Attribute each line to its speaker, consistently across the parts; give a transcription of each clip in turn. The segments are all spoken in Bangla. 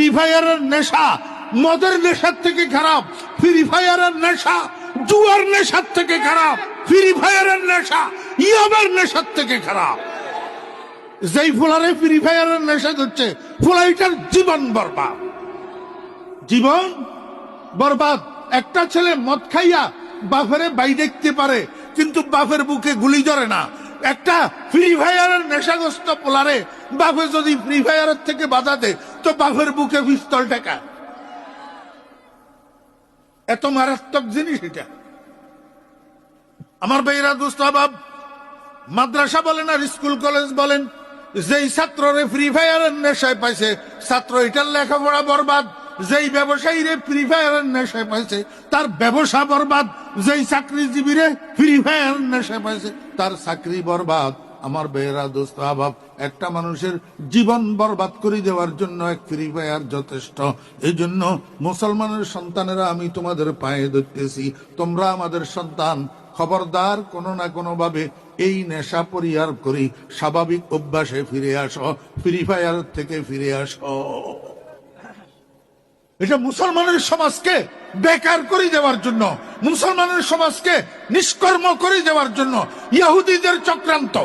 Speaker 1: ফ্রি ফায়ারের নেশা মদের নেশার থেকে খারাপ, ফ্রি ফায়ারের নেশা জুয়ার নেশার থেকে খারাপ, ফ্রি ফায়ারের নেশা ইয়াবার নেশার থেকে খারাপ। যেই ফোলারে ফ্রি ফায়ারের নেশা করছে ফোলাইটার জীবন বরবাদ, জীবন বরবাদ। একটা ছেলে মদ খাইয়া বাপেরে বাই দেখতে পারে কিন্তু বাপের বুকে গুলি ধরে না। একটা ফ্রি ফায়ারের নেশাগ্রস্ত পোলারে বাপে যদি ফ্রি ফায়ারের থেকে বাধা দেয় তো বাপের বুকে পিস্তল টেকা। এত মারাত্মক জিনিস এটা। আমার ভাইরা দোস্ত বাব, মাদ্রাসা বলেন আর স্কুল কলেজ বলেন, যেই ছাত্ররে ফ্রি ফায়ারের নেশায় পাইছে ছাত্র এটার লেখাপড়া বরবাদ। যেই ব্যবসায়ীরে ফ্রি ফায়ারের নেশায় পাইছে তার ব্যবসা বরবাদ। যেই চাকরিজীবীরে ফ্রি ফায়ারের নেশায় পাইছে তার চাকরি বরবাদ। আমার বেয়েরা দোস্ত আবাব, একটা মানুষের জীবন বরবাদ করে দেওয়ার জন্য এক ফ্রি ফায়ার যথেষ্ট। এই জন্য মুসলমানের সন্তানেরা আমি তোমাদের পায়ে ধরতেছি, তোমরা আমাদের সন্তান, খবরদার কোনো না কোনো ভাবে এই নেশা পরিহার করি স্বাভাবিক অভ্যাসে ফিরে আসো, ফ্রি ফায়ার থেকে ফিরে আসো। এটা মুসলমানের সমাজকে বেকার করে দেওয়ার জন্য, মুসলমানের সমাজকে নিষ্কর্ম করে দেওয়ার জন্য ইহুদিদের চক্রান্ত।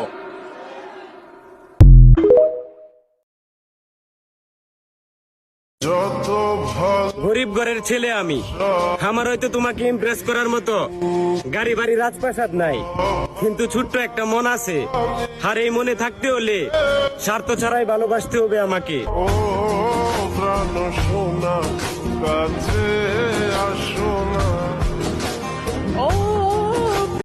Speaker 2: গরিব ঘরের ছেলে আমি, আমার হয়তো তোমাকে ইমপ্রেস করার মতো গাড়ি বাড়ি রাজপ্রাসাদ নাই, কিন্তু ছোট্ট একটা মন আছে। আর এই মনে থাকতে হলে স্বার্থ ছাড়াই ভালোবাসতে হবে আমাকে।
Speaker 3: ও প্রাণ সোনা কাছে আসো।